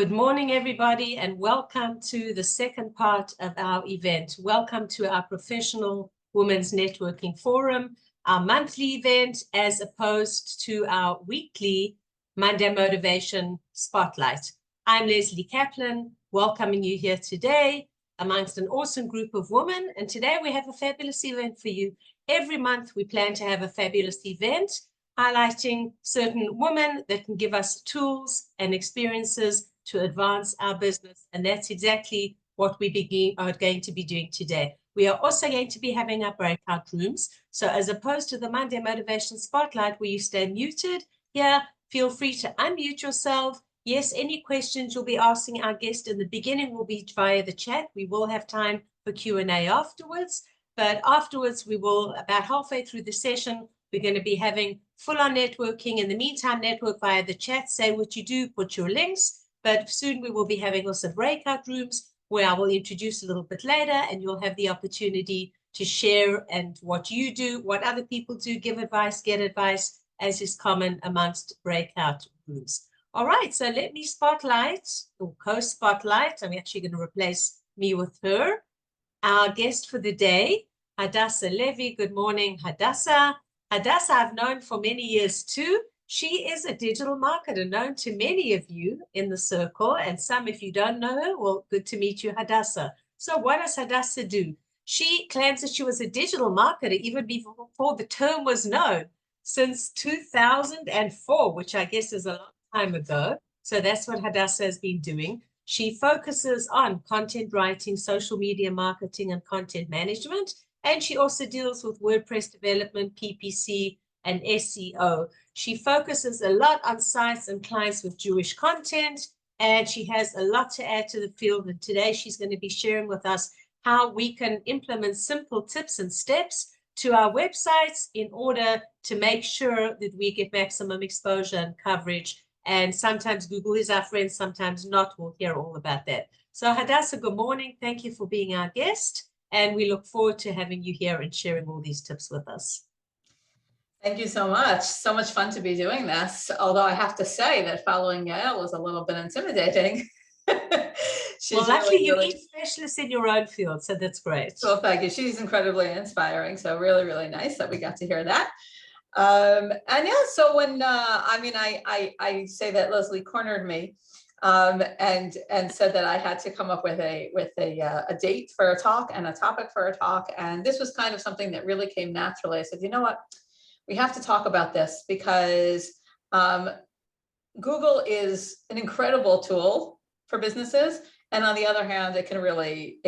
Good morning, everybody, and welcome to the second part of our event. Welcome to our Professional Women's Networking Forum, our monthly event, as opposed to our weekly Monday Motivation Spotlight. I'm Lesley Kaplan, welcoming you here today amongst an awesome group of women. And today we have a fabulous event for you. Every month we plan to have a fabulous event highlighting certain women that can give us tools and experiences to advance our business. And that's exactly what we are going to be doing today. We are also going to be having our breakout rooms. So as opposed to the Monday Motivation Spotlight where you stay muted, here, feel free to unmute yourself. Yes, any questions you'll be asking our guest in the beginning will be via the chat. We will have time for Q&A afterwards. But afterwards, we will, about halfway through the session, we're going to be having full-on networking. In the meantime, network via the chat. Say what you do, put your links. But soon we will be having also breakout rooms where I will introduce a little bit later, and you'll have the opportunity to share and what you do, what other people do, give advice, get advice, as is common amongst breakout rooms. All right, so let me spotlight or co-spotlight. I'm actually going to replace me with her. Our guest for the day, Hadassah Levy. Good morning, Hadassah. Hadassah I've known for many years too. She is a digital marketer known to many of you in the circle, and some, if you don't know her, well, good to meet you, Hadassah. So what does Hadassah do? She claims that she was a digital marketer even before the term was known, since 2004, which I guess is a long time ago. So that's what Hadassah has been doing. She focuses on content writing, social media marketing, and content management. And she also deals with WordPress development, PPC, and SEO. She focuses a lot on sites and clients with Jewish content, and she has a lot to add to the field. And today she's going to be sharing with us how we can implement simple tips and steps to our websites in order to make sure that we get maximum exposure and coverage. And sometimes Google is our friend, sometimes not. We'll hear all about that. So Hadassah, good morning. Thank you for being our guest. And we look forward to having you here and sharing all these tips with us. Thank you so much. So much fun to be doing this. Although I have to say that following Yael was a little bit intimidating. Well, luckily you each specialist in your own field, so that's great. Well, thank you. She's incredibly inspiring. So really, really nice that we got to hear that. And yeah, so when I say that Lesley cornered me and said that I had to come up with a date for a talk and a topic for a talk, and this was kind of something that really came naturally. I said, you know what? We have to talk about this because Google is an incredible tool for businesses, and on the other hand, it can really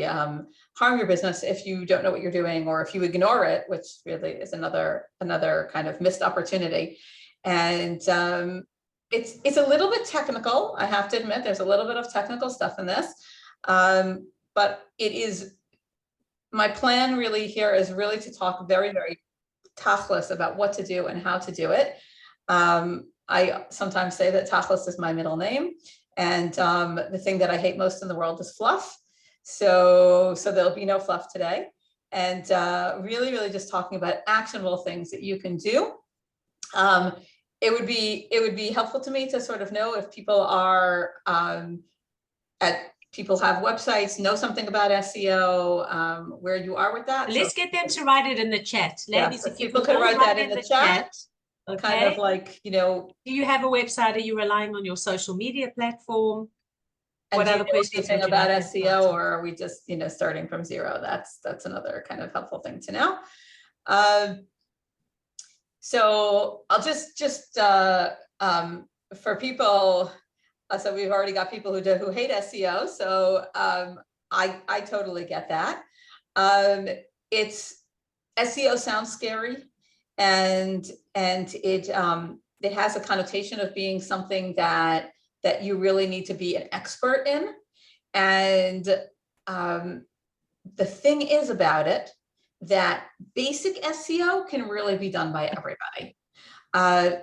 harm your business if you don't know what you're doing or if you ignore it, which really is another kind of missed opportunity. And it's a little bit technical. I have to admit, there's a little bit of technical stuff in this, but it is my plan really here is really to talk very, very tachlis about what to do and how to do it. I sometimes say that tachlis is my middle name, and the thing that I hate most in the world is fluff. So there'll be no fluff today, and really, really just talking about actionable things that you can do. It would be helpful to me to sort of know if people are people have websites, know something about SEO, where you are with that. Let's get them to write it in the chat. Ladies, if people could write that in the chat. Okay. Kind of like, you know. Do you have a website? Are you relying on your social media platform? And what other questions about SEO, or are we just, starting from zero? That's another kind of helpful thing to know. So I'll just for people. So we've already got people who hate SEO. So I totally get that. It's SEO sounds scary, and it has a connotation of being something that you really need to be an expert in. And the thing is about it that basic SEO can really be done by everybody.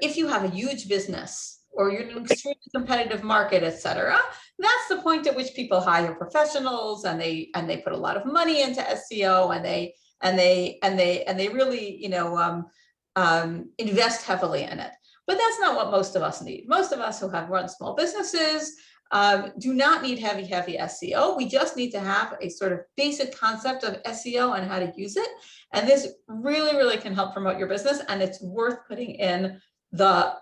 If you have a huge business, or you're in an extremely competitive market, et cetera, that's the point at which people hire professionals and they put a lot of money into SEO and they really invest heavily in it. But that's not what most of us need. Most of us who have run small businesses, do not need heavy SEO. We just need to have a sort of basic concept of SEO and how to use it. And this really can help promote your business, and it's worth putting in the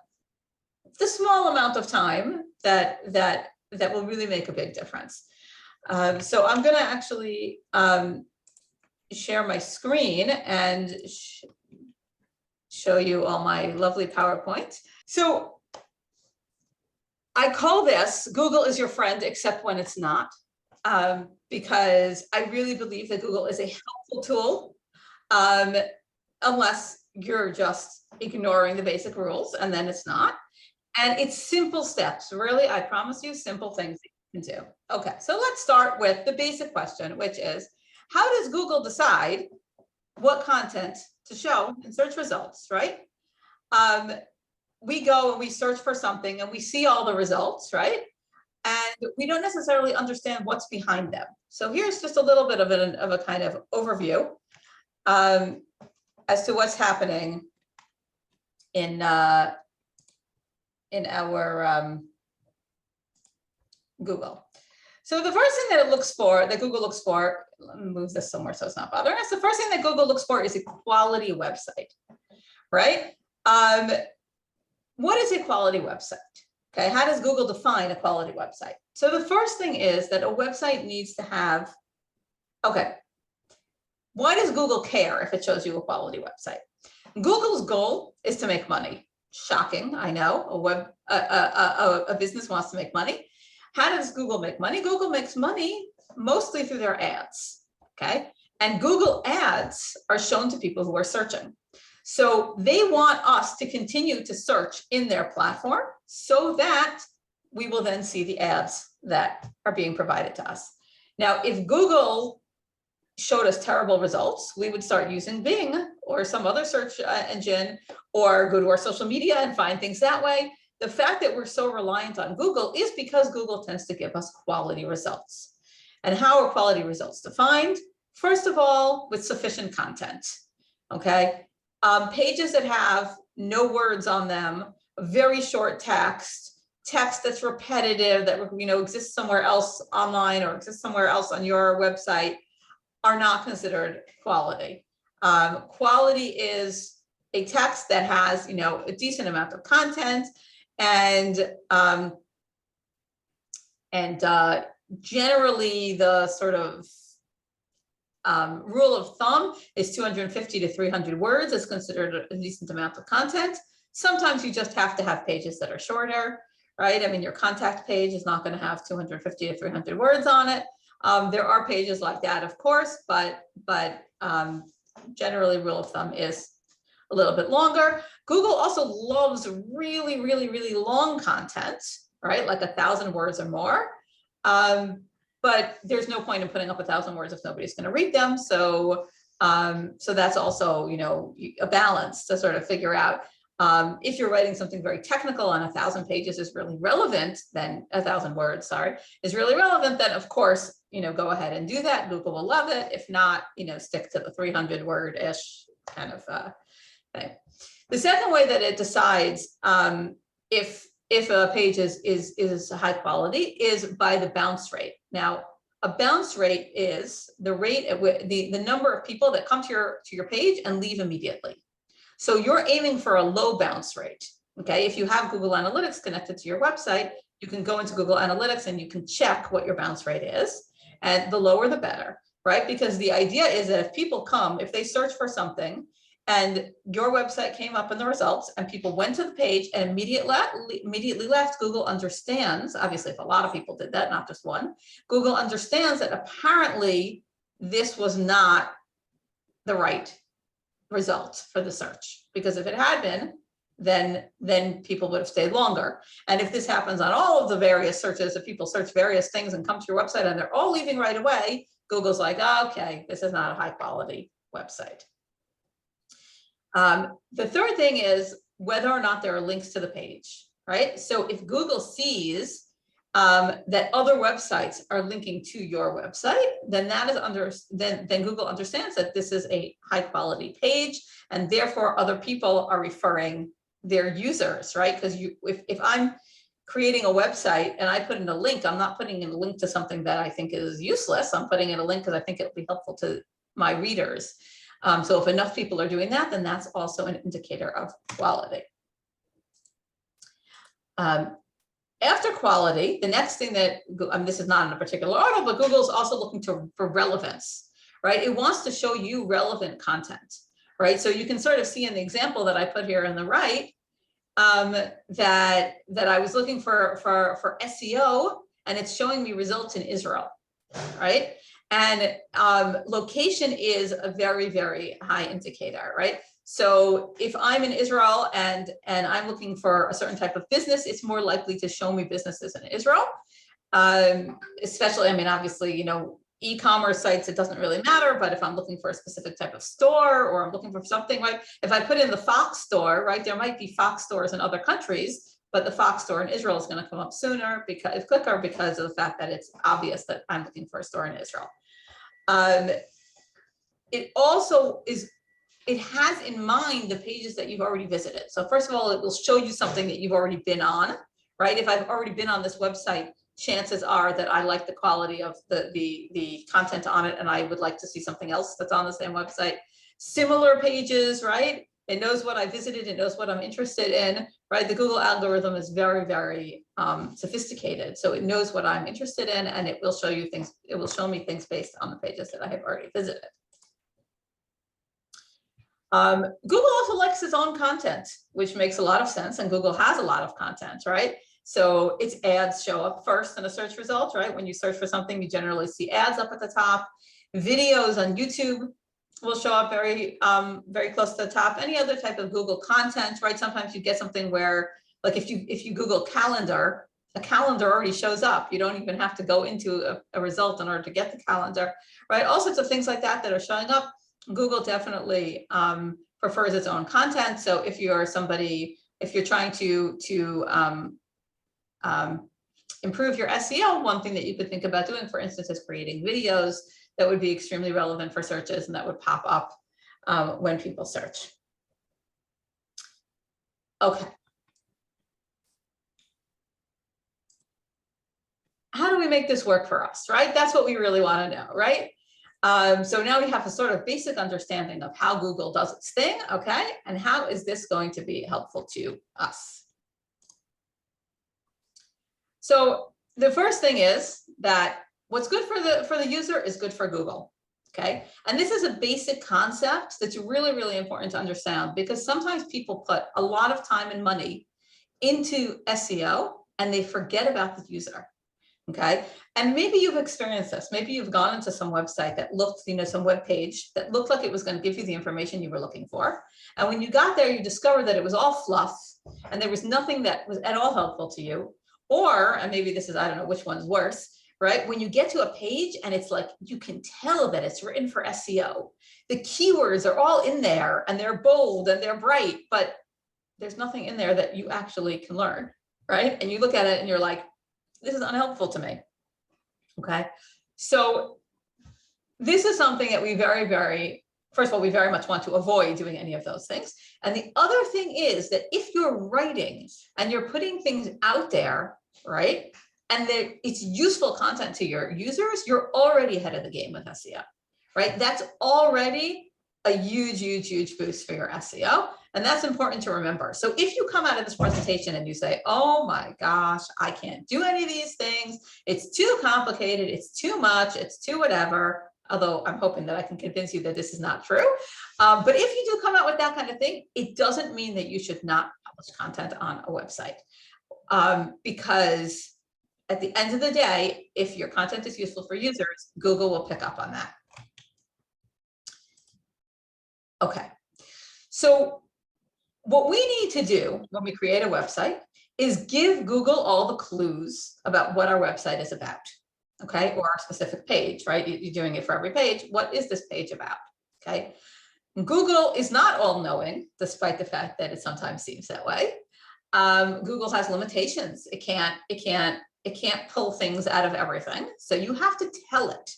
small amount of time that will really make a big difference. So I'm going to actually share my screen and show you all my lovely PowerPoint. So I call this Google is your friend, except when it's not, because I really believe that Google is a helpful tool, unless you're just ignoring the basic rules, and then it's not. And it's simple steps, really, I promise you, simple things that you can do. Okay, so let's start with the basic question, which is, how does Google decide what content to show in search results, right? We go and we search for something and we see all the results, right? And we don't necessarily understand what's behind them. So here's just a little bit of a kind of overview as to what's happening in our Google. So the first thing that Google looks for, let me move this somewhere so it's not bothering us. The first thing that Google looks for is a quality website, right? What is a quality website? Okay, how does Google define a quality website? So the first thing is that a website needs to have, okay, why does Google care if it shows you a quality website? Google's goal is to make money. Shocking, I know, a business wants to make money. How does Google make money? Google makes money mostly through their ads, okay? And Google ads are shown to people who are searching. So they want us to continue to search in their platform so that we will then see the ads that are being provided to us. Now, if Google showed us terrible results, we would start using Bing or some other search engine, or go to our social media and find things that way. The fact that we're so reliant on Google is because Google tends to give us quality results. And how are quality results defined? First of all, with sufficient content, okay? Pages that have no words on them, very short text that's repetitive, that exists somewhere else online or exists somewhere else on your website, are not considered quality. Quality is a text that has a decent amount of content, and generally the sort of rule of thumb is 250 to 300 words is considered a decent amount of content. Sometimes you just have to have pages that are shorter, right? I mean, your contact page is not going to have 250 to 300 words on it. There are pages like that, of course, but generally rule of thumb is a little bit longer. Google also loves really long content, right? Like 1,000 words or more. But there's no point in putting up 1,000 words if nobody's going to read them. So that's also, a balance to sort of figure out. If you're writing something very technical and 1,000 pages is really relevant, then 1,000 words, sorry, is really relevant, then of course, go ahead and do that. Google will love it. If not, stick to the 300 word-ish kind of thing. The second way that it decides if a page is high quality is by the bounce rate. Now, a bounce rate is the rate at the number of people that come to your page and leave immediately. So you're aiming for a low bounce rate. Okay, if you have Google Analytics connected to your website, you can go into Google Analytics and you can check what your bounce rate is, and the lower the better, right? Because the idea is that if people come, if they search for something and your website came up in the results and people went to the page and immediately left, Google understands, obviously if a lot of people did that, not just one, Google understands that apparently this was not the right result for the search, because if it had been, then people would have stayed longer. And if this happens on all of the various searches, if people search various things and come to your website and they're all leaving right away, Google's like, oh, okay, this is not a high quality website. The third thing is whether or not there are links to the page, right? So if Google sees that other websites are linking to your website, then that is then Google understands that this is a high quality page, and therefore other people are referring their users, right? Because if I'm creating a website and I put in a link, I'm not putting in a link to something that I think is useless. I'm putting in a link because I think it'll be helpful to my readers. So if enough people are doing that, then that's also an indicator of quality. After quality, the next thing that, this is not in a particular order, but Google's also looking for relevance, right? It wants to show you relevant content, right? So you can sort of see in the example that I put here on the right, that I was looking for SEO, and it's showing me results in Israel, right? And location is a very, very high indicator, right? So if I'm in Israel and I'm looking for a certain type of business, it's more likely to show me businesses in Israel. Especially, I mean, obviously, you know, e-commerce sites, it doesn't really matter, but if I'm looking for a specific type of store or I'm looking for something, right? If I put in the Fox store, right, there might be Fox stores in other countries, but the Fox store in Israel is going to come up sooner because quicker because of the fact that it's obvious that I'm looking for a store in Israel. It also is, it has in mind the pages that you've already visited. So first of all, it will show you something that you've already been on, right? If I've already been on this website, chances are that I like the quality of the content on it, and I would like to see something else that's on the same website. Similar pages, right? It knows what I visited, it knows what I'm interested in, right? The Google algorithm is very, very sophisticated. So it knows what I'm interested in, and it will show you things, it will show me things based on the pages that I have already visited. Google also likes its own content, which makes a lot of sense, and Google has a lot of content, right? So its ads show up first in a search result, right? When you search for something, you generally see ads up at the top. Videos on YouTube will show up very, very close to the top. Any other type of Google content, right? Sometimes you get something where, like if you Google calendar, a calendar already shows up. You don't even have to go into a result in order to get the calendar, right? All sorts of things like that that are showing up. Google definitely prefers its own content. So if you're somebody, if you're trying to improve your SEO, one thing that you could think about doing, for instance, is creating videos that would be extremely relevant for searches and that would pop up when people search. Okay. How do we make this work for us, right? That's what we really want to know, right? So now we have a sort of basic understanding of how Google does its thing, okay? And how is this going to be helpful to us? So the first thing is that what's good for the user is good for Google, okay? And this is a basic concept that's really, really important to understand, because sometimes people put a lot of time and money into SEO and they forget about the user. Okay, and maybe you've experienced this. Maybe you've gone into some website that looked, you know, some web page that looked like it was going to give you the information you were looking for. And when you got there, you discovered that it was all fluff and there was nothing that was at all helpful to you. Or, and maybe this is, I don't know which one's worse, right? When you get to a page and it's like, you can tell that it's written for SEO. The keywords are all in there and they're bold and they're bright, but there's nothing in there that you actually can learn, right? And you look at it and you're like, this is unhelpful to me, okay? So this is something that we first of all, we very much want to avoid doing any of those things. And the other thing is that if you're writing and you're putting things out there, right? And it's useful content to your users, you're already ahead of the game with SEO, right? That's already a huge, huge, huge boost for your SEO. And that's important to remember. So if you come out of this presentation and you say, oh my gosh, I can't do any of these things. It's too complicated. It's too much. It's too whatever. Although I'm hoping that I can convince you that this is not true. But if you do come out with that kind of thing, it doesn't mean that you should not publish content on a website. Because at the end of the day, if your content is useful for users, Google will pick up on that. Okay. So what we need to do when we create a website is give Google all the clues about what our website is about, okay? Or our specific page, right? You're doing it for every page. What is this page about, okay? Google is not all-knowing, despite the fact that it sometimes seems that way. Google has limitations. It can't pull things out of everything. So you have to tell it,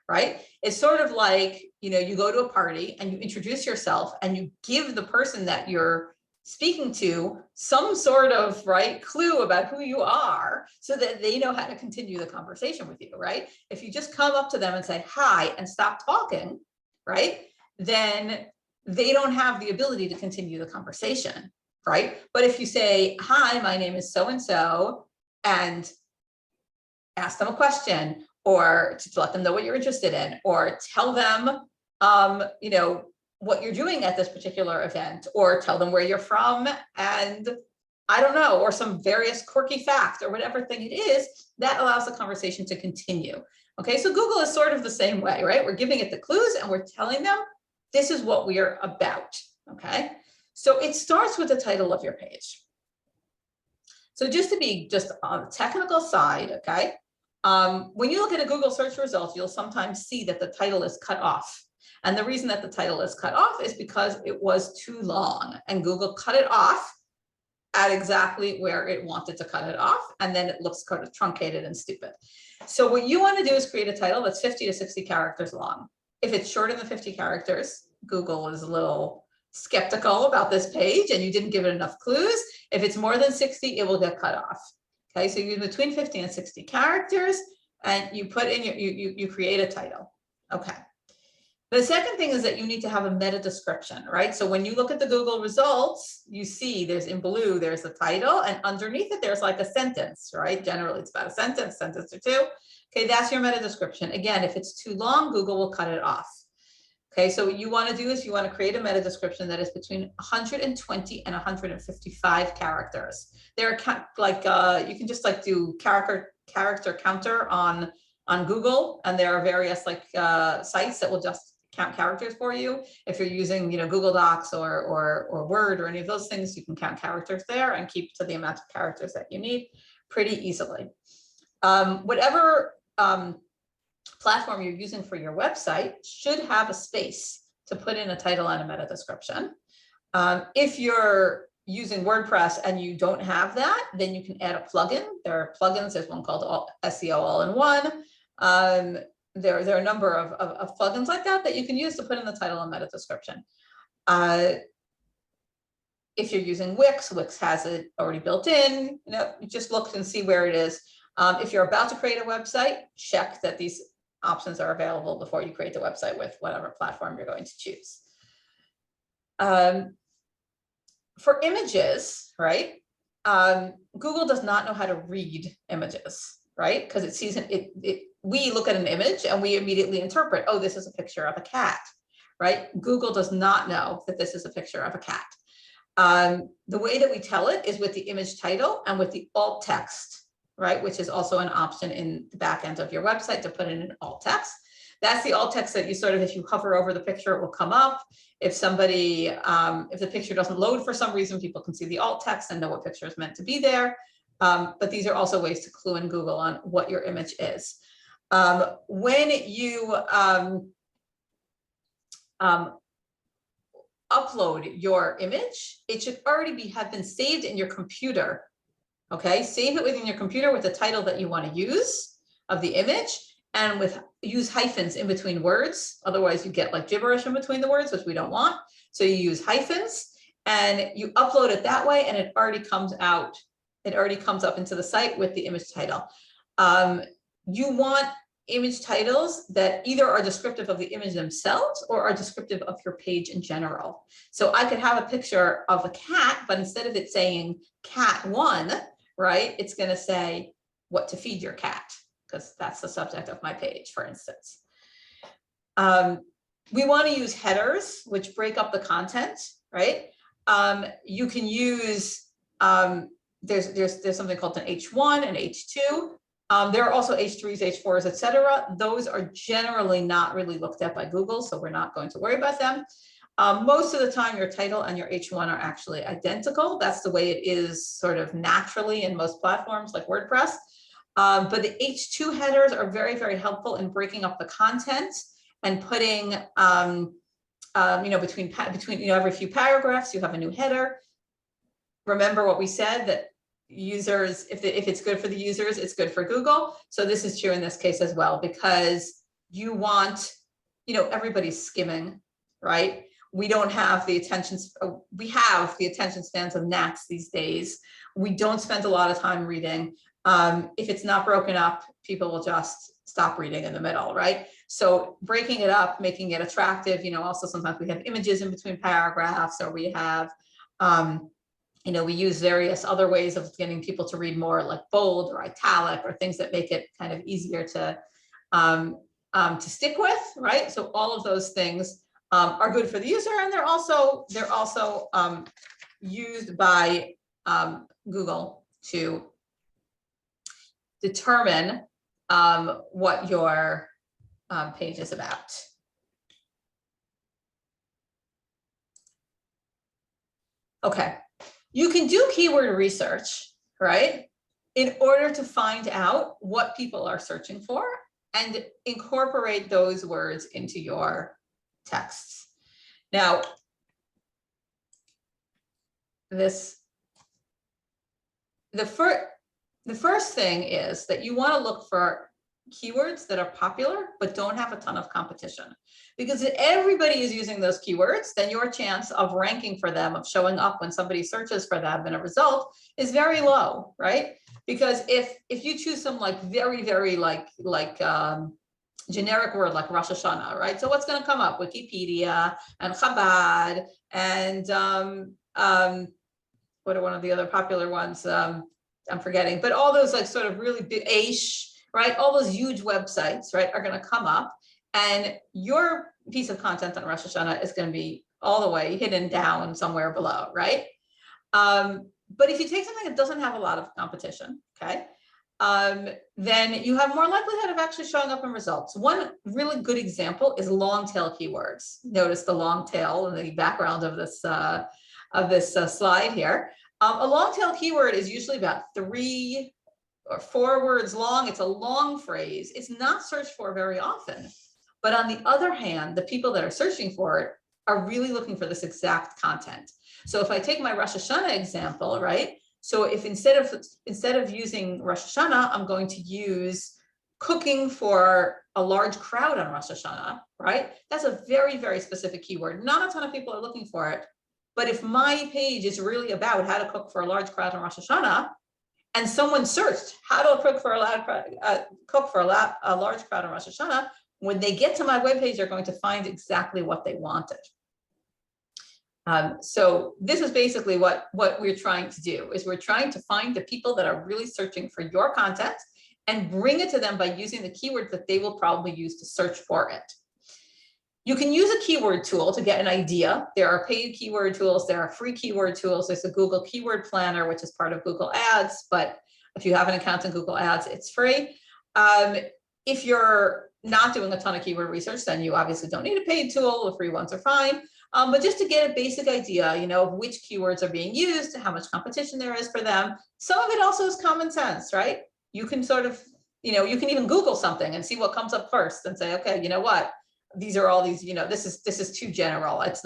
right? It's sort of like, you know, you go to a party and you introduce yourself and you give the person that you're speaking to some sort of clue about who you are so that they know how to continue the conversation with you, right? If you just come up to them and say hi and stop talking, right, then they don't have the ability to continue the conversation, right? But if you say, hi, my name is so-and-so, and ask them a question, or to let them know what you're interested in, or tell them, you know, what you're doing at this particular event, or tell them where you're from, and I don't know, or some various quirky fact or whatever thing it is, that allows the conversation to continue. Okay, so Google is sort of the same way, right? We're giving it the clues and we're telling them this is what we are about. Okay, so it starts with the title of your page. So just to be just on the technical side, okay, when you look at a Google search result, you'll sometimes see that the title is cut off. And the reason that the title is cut off is because it was too long, and Google cut it off at exactly where it wanted to cut it off. And then it looks kind of truncated and stupid. So what you want to do is create a title that's 50 to 60 characters long. If it's shorter than 50 characters, Google is a little skeptical about this page and you didn't give it enough clues. If it's more than 60, it will get cut off. Okay, so you between 50 and 60 characters, and you put in your, you create a title. Okay. The second thing is that you need to have a meta description, right? So when you look at the Google results, you see there's in blue, there's the title, and underneath it, there's like a sentence, right? Generally, it's about a sentence or two. Okay, that's your meta description. Again, if it's too long, Google will cut it off. Okay, so what you want to do is you want to create a meta description that is between 120 and 155 characters. There are like, you can just like do character counter on Google, and there are various like sites that will just count characters for you. If you're using, you know, Google Docs or Word or any of those things, you can count characters there and keep to the amount of characters that you need pretty easily. Whatever platform you're using for your website should have a space to put in a title and a meta description. If you're using WordPress and you don't have that, then you can add a plugin. There are plugins. There's one called SEO All-in-One. There are a number of plugins like that you can use to put in the title and meta description. If you're using Wix, Wix has it already built in. You know, you just look and see where it is. If you're about to create a website, check that these options are available before you create the website with whatever platform you're going to choose. For images, right? Google does not know how to read images, right? Because it sees we look at an image and we immediately interpret, oh, this is a picture of a cat, right? Google does not know that this is a picture of a cat. The way that we tell it is with the image title and with the alt text, right? Which is also an option in the back end of your website to put in an alt text. That's the alt text that you sort of, if you hover over the picture, it will come up. If somebody, if the picture doesn't load for some reason, people can see the alt text and know what picture is meant to be there. But these are also ways to clue in Google on what your image is. When you upload your image, it should already have been saved in your computer. Okay, save it within your computer with the title that you want to use of the image, and use hyphens in between words. Otherwise you get like gibberish in between the words, which we don't want. So you use hyphens and you upload it that way, and it already comes out. It already comes up into the site with the image title. You want image titles that either are descriptive of the image themselves or are descriptive of your page in general. So I could have a picture of a cat, but instead of it saying cat 1, right, it's going to say what to feed your cat, because that's the subject of my page, for instance. We want to use headers, which break up the content, right? You can use, there's something called an H1 and H2. There are also H3s, H4s, etc. Those are generally not really looked at by Google, so we're not going to worry about them. Most of the time, your title and your H1 are actually identical. That's the way it is sort of naturally in most platforms like WordPress. But the H2 headers are very, very helpful in breaking up the content and putting, you know, between you know, every few paragraphs, you have a new header. Remember what we said, that users, if it's good for the users, it's good for Google. So this is true in this case as well, because you want, you know, everybody's skimming, right? We don't have the we have the attention spans of gnats these days. We don't spend a lot of time reading. If it's not broken up, people will just stop reading in the middle, right? So breaking it up, making it attractive, also sometimes we have images in between paragraphs, or we have, we use various other ways of getting people to read more, like bold or italic, or things that make it kind of easier to stick with, right? So all of those things are good for the user, and they're also used by Google to determine what your page is about. Okay, you can do keyword research, right, in order to find out what people are searching for and incorporate those words into your texts. Now, the first thing is that you want to look for keywords that are popular but don't have a ton of competition, because if everybody is using those keywords, then your chance of ranking for them, of showing up when somebody searches for them in a result, is very low, right? Because if you choose some very generic word like Rosh Hashanah, right? So what's going to come up? Wikipedia and Chabad and what are one of the other popular ones? I'm forgetting, but all those sort of really big Aish, right? All those huge websites, right, are going to come up, and your piece of content on Rosh Hashanah is going to be all the way hidden down somewhere below, right? But if you take something that doesn't have a lot of competition, okay, then you have more likelihood of actually showing up in results. One really good example is long tail keywords. Notice the long tail in the background of this slide here. A long tail keyword is usually about 3 or 4 words long. It's a long phrase. It's not searched for very often. But on the other hand, the people that are searching for it are really looking for this exact content. So if I take my Rosh Hashanah example, right? So if instead of using Rosh Hashanah, I'm going to use cooking for a large crowd on Rosh Hashanah, right? That's a very, very specific keyword. Not a ton of people are looking for it. But if my page is really about how to cook for a large crowd on Rosh Hashanah, and someone searched how to cook for a large crowd on Rosh Hashanah, when they get to my webpage, they're going to find exactly what they wanted. So this is basically what we're trying to do, is we're trying to find the people that are really searching for your content and bring it to them by using the keywords that they will probably use to search for it. You can use a keyword tool to get an idea. There are paid keyword tools. There are free keyword tools. There's a Google Keyword Planner, which is part of Google Ads. But if you have an account in Google Ads, it's free. If you're not doing a ton of keyword research, then you obviously don't need a paid tool. The free ones are fine. But just to get a basic idea, of which keywords are being used, how much competition there is for them. Some of it also is common sense, right? You can sort of, you can even Google something and see what comes up first and say, okay, you know what? These are all these, this is too general. It's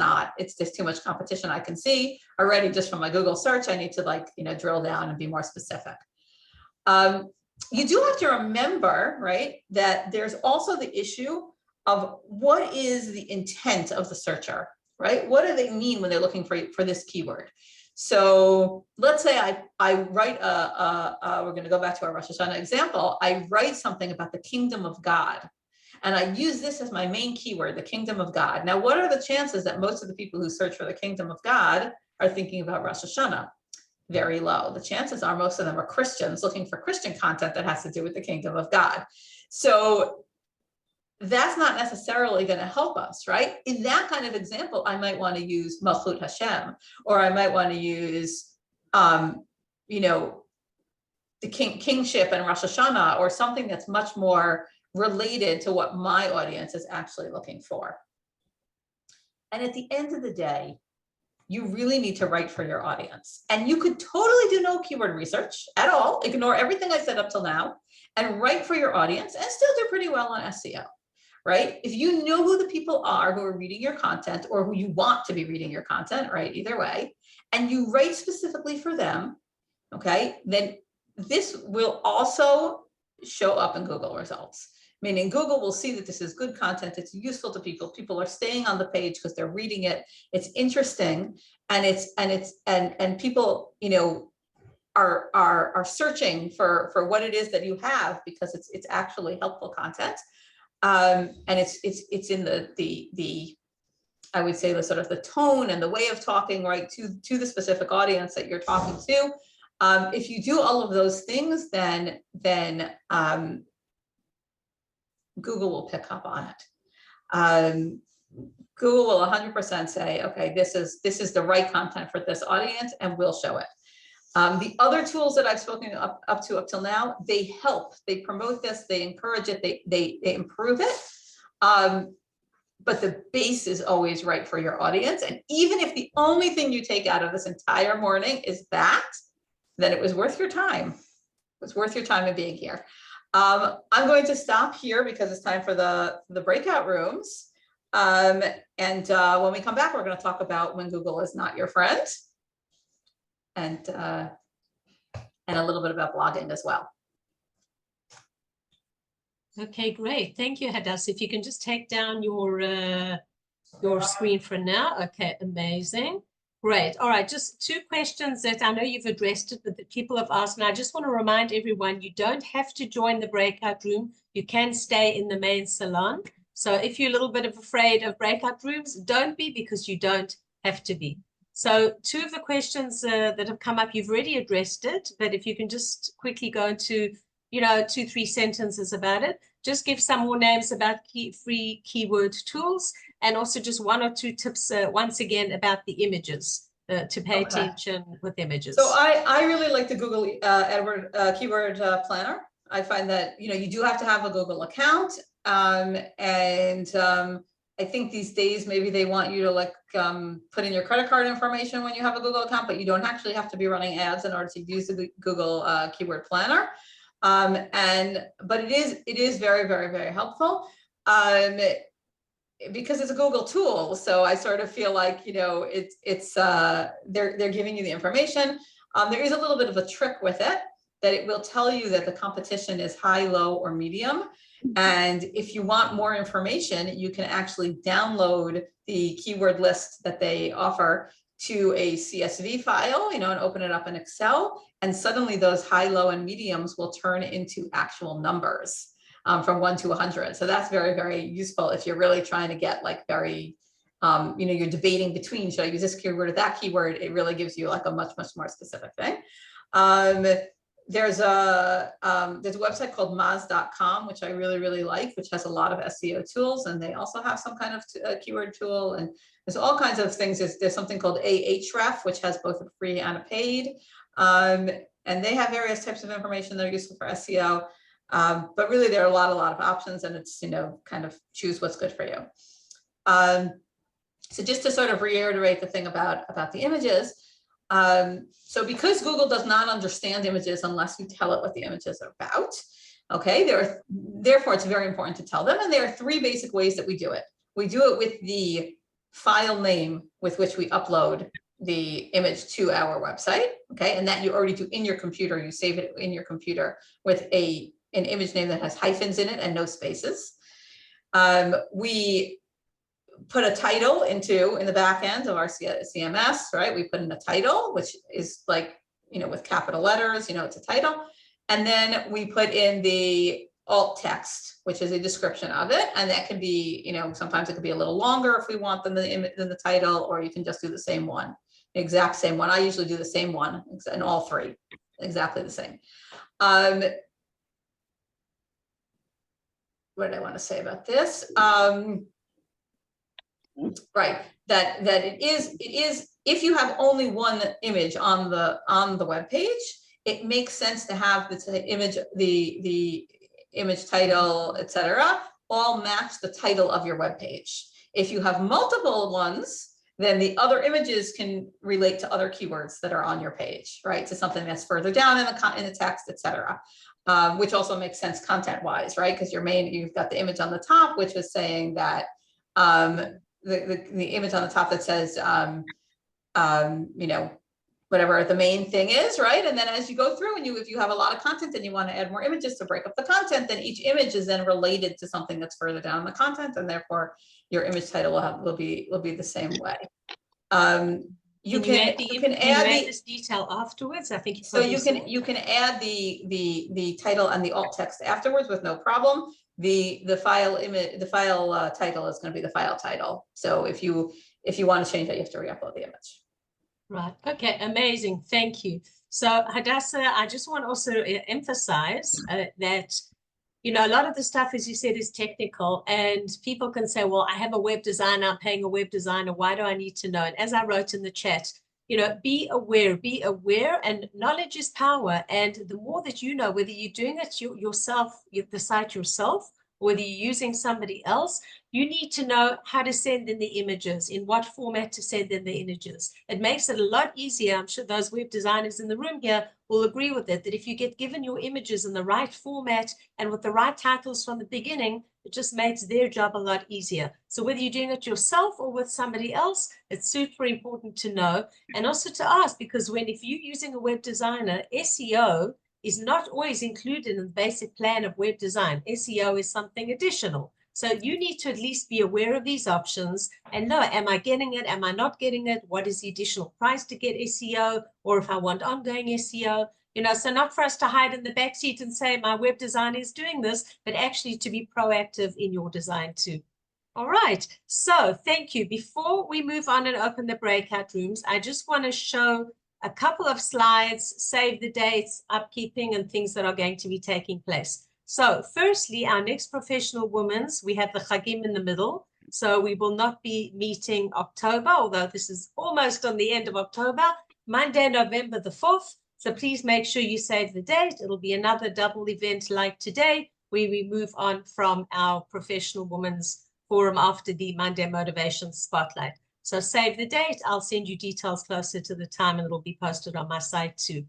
just too much competition. I can see already just from my Google search. I need to drill down and be more specific. You do have to remember, right, that there's also the issue of what is the intent of the searcher, right? What do they mean when they're looking for this keyword? So let's say I write we're going to go back to our Rosh Hashanah example. I write something about the kingdom of God. And I use this as my main keyword, the kingdom of God. Now, what are the chances that most of the people who search for the kingdom of God are thinking about Rosh Hashanah? Very low. The chances are most of them are Christians looking for Christian content that has to do with the kingdom of God. So that's not necessarily going to help us, right? In that kind of example, I might want to use Malchut Hashem, or I might want to use, the kingship and Rosh Hashanah, or something that's much more related to what my audience is actually looking for. And at the end of the day, you really need to write for your audience. And you could totally do no keyword research at all, ignore everything I said up till now, and write for your audience and still do pretty well on SEO, right? If you know who the people are who are reading your content, or who you want to be reading your content, right, either way, and you write specifically for them, okay, then this will also show up in Google results. meaning Google will see that this is good content, it's useful to people, people are staying on the page because they're reading it, it's interesting, and people, you know, are searching for what it is that you have, because it's actually helpful content. And it's in the I would say the sort of the tone and the way of talking, right, to the specific audience that you're talking to. If you do all of those things, then Google will pick up on it. Google will 100% say, okay, this is the right content for this audience, and we'll show it. The other tools that I've spoken up till now, they help, they promote this, they encourage it, they improve it. But the base is always right for your audience. And even if the only thing you take out of this entire morning is that, then it was worth your time. It was worth your time of being here. I'm going to stop here because it's time for the breakout rooms. And when we come back, we're going to talk about when Google is not your friend, and a little bit about blogging as well. Okay, great. Thank you, Hadassah. If you can just take down your screen for now. Okay, amazing. Great. All right, just two questions that I know you've addressed it, but that people have asked. And I just want to remind everyone, you don't have to join the breakout room. You can stay in the main salon. So if you're a little bit afraid of breakout rooms, don't be, because you don't have to be. So two of the questions that have come up, you've already addressed it, but if you can just quickly go into, you know, 2-3 sentences about it. Just give some more names about free keyword tools, and also just 1 or 2 tips once again about the images to pay attention with images. So I really like the Google AdWords keyword planner. I find that, you know, you do have to have a Google account, I think these days maybe they want you to like put in your credit card information when you have a Google account, but you don't actually have to be running ads in order to use the Google keyword planner. But it is very, very, very helpful because it's a Google tool. So I sort of feel like, you know, they're giving you the information. There is a little bit of a trick with it, that it will tell you that the competition is high, low, or medium. And if you want more information, you can actually download the keyword list that they offer to a CSV file, you know, and open it up in Excel. And suddenly those high, low, and mediums will turn into actual numbers from 1 to 100. So that's very, very useful if you're really trying to get like very, you know, you're debating between, should I use this keyword or that keyword? It really gives you like a much, much more specific thing. There's a website called Moz.com, which I really, really like, which has a lot of SEO tools, and they also have some kind of keyword tool, and there's all kinds of things. There's something called Ahref, which has both a free and a paid, and they have various types of information that are useful for SEO, but really there are a lot of options, and it's, you know, kind of choose what's good for you. So just to sort of reiterate the thing about the images, so because Google does not understand images unless you tell it what the images are about, okay, therefore it's very important to tell them. And there are 3 basic ways that we do it. We do it with the file name with which we upload the image to our website, okay, and that you already do in your computer. You save it in your computer with an image name that has hyphens in it and no spaces. We put a title in the back end of our CMS, right? We put in a title, which is like, you know, with capital letters, you know, it's a title. And then we put in the alt text, which is a description of it. And that can be, you know, sometimes it could be a little longer if we want than the title, or you can just do the same one, the exact same one. I usually do the same one in all 3, exactly the same. What did I want to say about this? Right, that it is if you have only one image on the web page, it makes sense to have the image, the image title, etc., all match the title of your web page. If you have multiple ones, then the other images can relate to other keywords that are on your page, right? To something that's further down in the text, etc. Which also makes sense content-wise, right? Because you've got the image on the top, which is saying that the image on the top that says, you know, whatever the main thing is, right? And then as you go through and if you have a lot of content and you want to add more images to break up the content, then each image is then related to something that's further down in the content, and therefore your image title will be the same way. You can add this detail afterwards. I think so you can add the title and the alt text afterwards with no problem. The file title is going to be the file title. So if you want to change that, you have to re-upload the image. Right. Okay. Amazing. Thank you. So Hadassah, I just want to also emphasize that, you know, a lot of the stuff, as you said, is technical, and people can say, well, I have a web designer, I'm paying a web designer. Why do I need to know? And as I wrote in the chat, you know, be aware, and knowledge is power. And the more that you know, whether you're doing it yourself, the site yourself, or whether you're using somebody else, you need to know how to send in the images, in what format to send in the images. It makes it a lot easier. I'm sure those web designers in the room here will agree with it, that if you get given your images in the right format and with the right titles from the beginning, it just makes their job a lot easier. So whether you're doing it yourself or with somebody else, it's super important to know, and also to ask, because if you're using a web designer, SEO is not always included in the basic plan of web design. SEO is something additional. So you need to at least be aware of these options and know, am I getting it? Am I not getting it? What is the additional price to get SEO? Or if I want ongoing SEO, you know, so not for us to hide in the backseat and say, my web design is doing this, but actually to be proactive in your design too. All right. So thank you. Before we move on and open the breakout rooms, I just want to show a couple of slides, save the dates, upkeeping, and things that are going to be taking place. So firstly, our next professional women's, we have the Chagim in the middle. So we will not be meeting October, although this is almost on the end of October, Monday, November the 4th. So please make sure you save the date. It'll be another double event like today, where we move on from our professional women's forum after the Monday Motivation Spotlight. So save the date. I'll send you details closer to the time, and it'll be posted on my site too.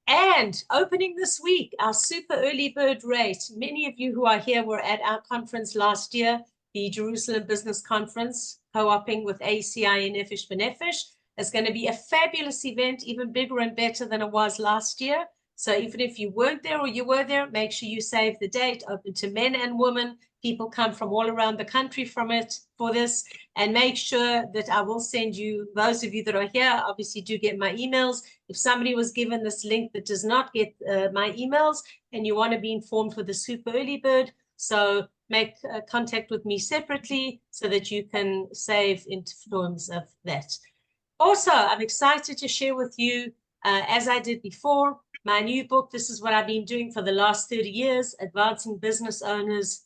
And opening this week, our super early bird rate. Many of you who are here were at our conference last year, the Jerusalem Business Conference, co-oping with ACI and Nefesh B'Nefesh. It's going to be a fabulous event, even bigger and better than it was last year. So even if you weren't there or you were there, make sure you save the date, open to men and women. People come from all around the country for this, and make sure that I will send you, those of you that are here, obviously do get my emails. If somebody was given this link that does not get my emails and you want to be informed for the super early bird, so make contact with me separately so that you can save in terms of that. Also, I'm excited to share with you, as I did before, my new book. This is what I've been doing for the last 30 years, advancing business owners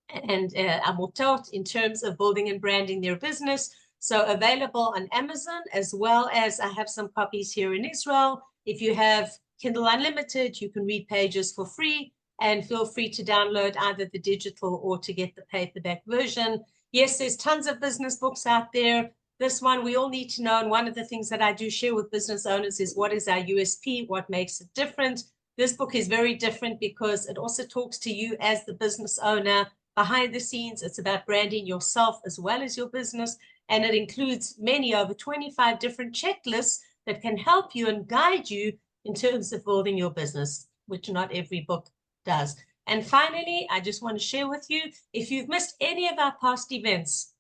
and amotot in terms of building and branding their business. So available on Amazon, as well as I have some copies here in Israel. If you have Kindle Unlimited, you can read pages for free, and feel free to download either the digital or to get the paperback version. Yes, there's tons of business books out there. This one we all need to know, and one of the things that I do share with business owners is what is our USP, what makes it different. This book is very different because it also talks to you as the business owner behind the scenes. It's about branding yourself as well as your business, and it includes over 25 different checklists that can help you and guide you in terms of building your business, which not every book does. And finally, I just want to share with you, if you've missed any of our past events,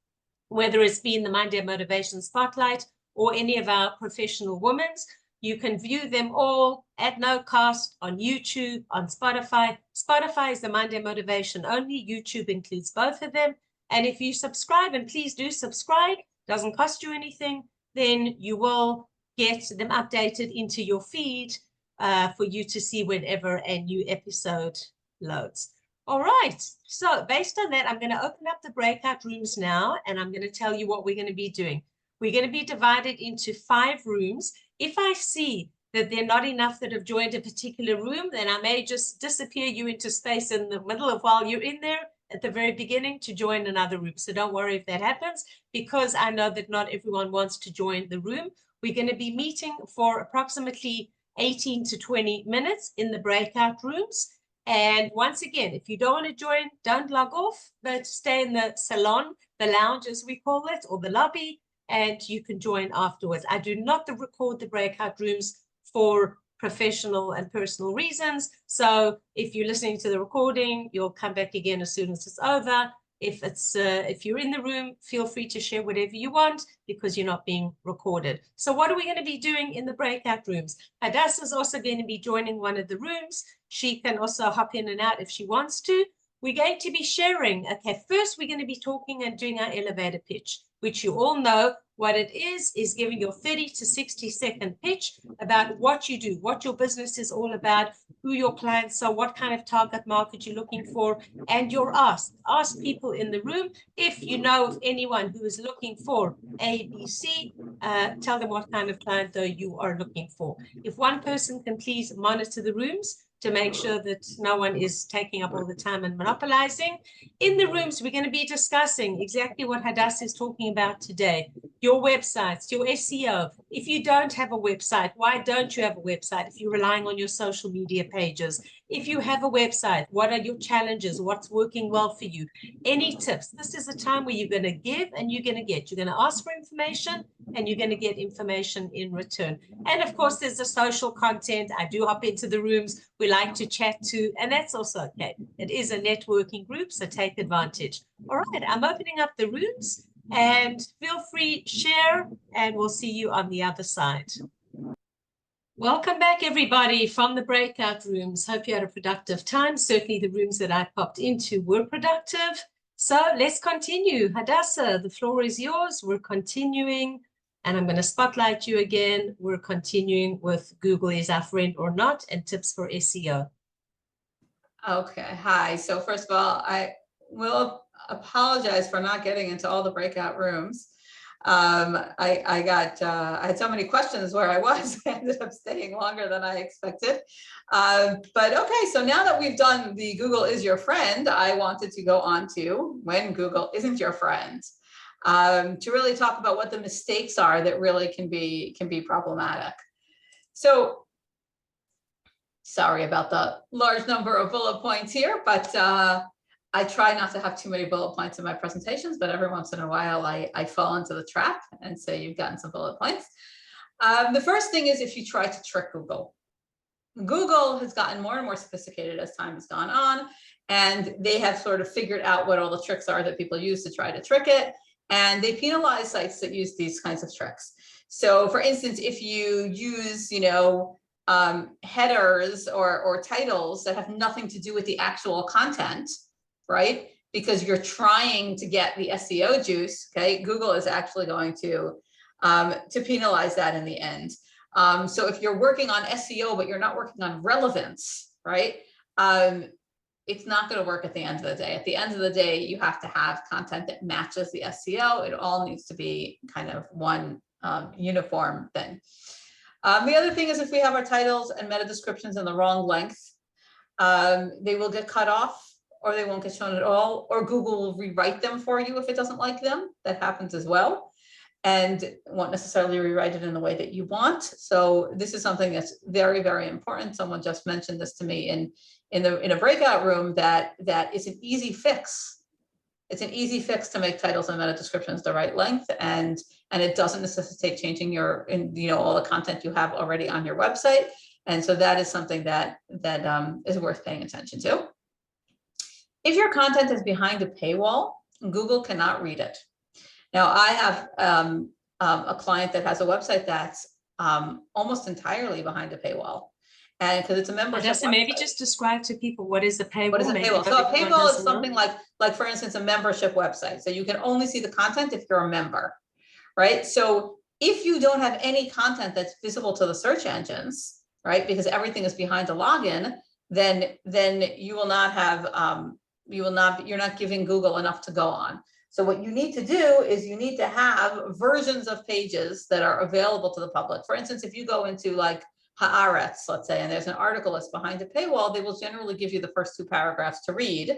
whether it's been the Monday Motivation Spotlight or any of our professional women's, you can view them all at no cost on YouTube, on Spotify. Spotify is the Monday Motivation only. YouTube includes both of them. And if you subscribe, and please do subscribe, doesn't cost you anything, then you will get them updated into your feed for you to see whenever a new episode loads. All right, so based on that, I'm going to open up the breakout rooms now, and I'm going to tell you what we're going to be doing. We're going to be divided into 5 rooms. If I see that there are not enough that have joined a particular room, then I may just disappear you into space in the middle of while you're in there at the very beginning to join another room. So don't worry if that happens, because I know that not everyone wants to join the room. We're going to be meeting for approximately 18 to 20 minutes in the breakout rooms. And once again, if you don't want to join, don't log off, but stay in the salon, the lounge as we call it, or the lobby, and you can join afterwards. I do not record the breakout rooms for professional and personal reasons. So if you're listening to the recording, you'll come back again as soon as it's over. If you're in the room, feel free to share whatever you want because you're not being recorded. So what are we going to be doing in the breakout rooms? Hadassah is also going to be joining one of the rooms. She can also hop in and out if she wants to. We're going to be sharing. Okay, first we're going to be talking and doing our elevator pitch, which you all know what it is giving your 30 to 60-second pitch about what you do, what your business is all about, who your clients are, what kind of target market you're looking for, and your ask. Ask people in the room if you know of anyone who is looking for ABC, tell them what kind of client though you are looking for. If one person can please monitor the rooms to make sure that no one is taking up all the time and monopolizing. In the rooms, we're going to be discussing exactly what Hadassah is talking about today. Your websites, your SEO. If you don't have a website, why don't you have a website if you're relying on your social media pages? If you have a website, what are your challenges? What's working well for you? Any tips? This is a time where you're going to give and you're going to get. You're going to ask for information and you're going to get information in return. And of course, there's the social content. I do hop into the rooms. We like to chat too, and that's also okay. It is a networking group, so take advantage. All right, I'm opening up the rooms and feel free, share, and we'll see you on the other side. Welcome back, everybody, from the breakout rooms. Hope you had a productive time. Certainly the rooms that I popped into were productive. So let's continue. Hadassah, the floor is yours. We're continuing, and I'm going to spotlight you again. We're continuing with Google is our friend or not, and tips for SEO. Okay, hi. So first of all, I will apologize for not getting into all the breakout rooms. I had so many questions where I was. I ended up staying longer than I expected. But okay, so now that we've done the Google is your friend, I wanted to go on to when Google isn't your friend, to really talk about what the mistakes are that really can be problematic. So sorry about the large number of bullet points here, but I try not to have too many bullet points in my presentations, but every once in a while I fall into the trap and say you've gotten some bullet points. The first thing is if you try to trick Google. Google has gotten more and more sophisticated as time has gone on, and they have sort of figured out what all the tricks are that people use to try to trick it, and they penalize sites that use these kinds of tricks. So for instance, if you use, headers or titles that have nothing to do with the actual content, right? Because you're trying to get the SEO juice, okay? Google is actually going to penalize that in the end. So if you're working on SEO, but you're not working on relevance, right? It's not going to work at the end of the day. At the end of the day, you have to have content that matches the SEO. It all needs to be kind of one uniform thing. The other thing is if we have our titles and meta descriptions in the wrong length, they will get cut off, or they won't get shown at all, or Google will rewrite them for you if it doesn't like them. That happens as well, and won't necessarily rewrite it in the way that you want. So this is something that's very, very important. Someone just mentioned this to me in a breakout room, that is an easy fix. It's an easy fix to make titles and meta descriptions the right length, and it doesn't necessitate changing all the content you have already on your website. And so that is something that is worth paying attention to. If your content is behind a paywall, Google cannot read it. Now, I have a client that has a website that's almost entirely behind a paywall, and because it's a membership. Hadassah, maybe just describe to people what is a paywall. What is a paywall? So a paywall is something like for instance, a membership website. So you can only see the content if you're a member, right? So if you don't have any content that's visible to the search engines, right, because everything is behind a login, then you will not have you're not giving Google enough to go on. So what you need to do is you need to have versions of pages that are available to the public. For instance, if you go into like Haaretz, let's say, and there's an article that's behind a paywall, they will generally give you the first 2 paragraphs to read,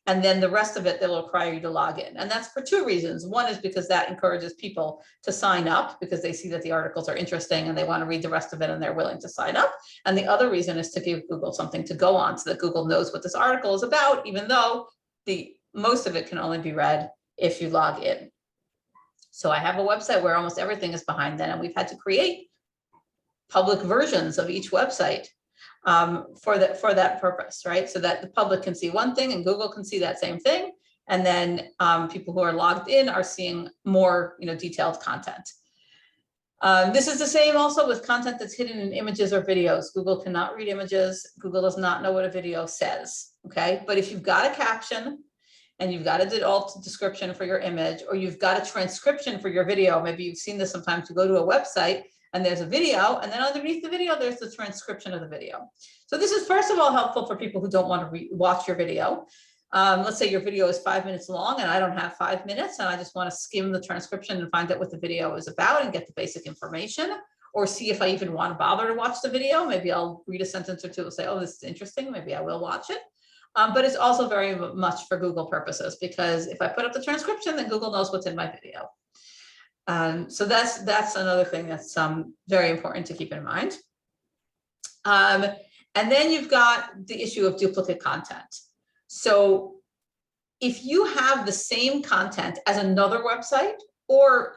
and then the rest of it, they'll require you to log in. And that's for 2 reasons. One is because that encourages people to sign up because they see that the articles are interesting and they want to read the rest of it and they're willing to sign up. And the other reason is to give Google something to go on so that Google knows what this article is about, even though most of it can only be read if you log in. So I have a website where almost everything is behind that, and we've had to create public versions of each website for that purpose, right? So that the public can see one thing and Google can see that same thing. And then people who are logged in are seeing more, detailed content. This is the same also with content that's hidden in images or videos. Google cannot read images. Google does not know what a video says, okay? But if you've got a caption and you've got a alt description for your image, or you've got a transcription for your video, maybe you've seen this sometimes, you go to a website and there's a video, and then underneath the video, there's the transcription of the video. So this is first of all helpful for people who don't want to watch your video. Let's say your video is 5 minutes long and I don't have 5 minutes and I just want to skim the transcription and find out what the video is about and get the basic information, or see if I even want to bother to watch the video. Maybe I'll read a sentence or two and say, oh, this is interesting. Maybe I will watch it. But it's also very much for Google purposes, because if I put up the transcription, then Google knows what's in my video. So that's another thing that's very important to keep in mind. And then you've got the issue of duplicate content. So if you have the same content as another website, or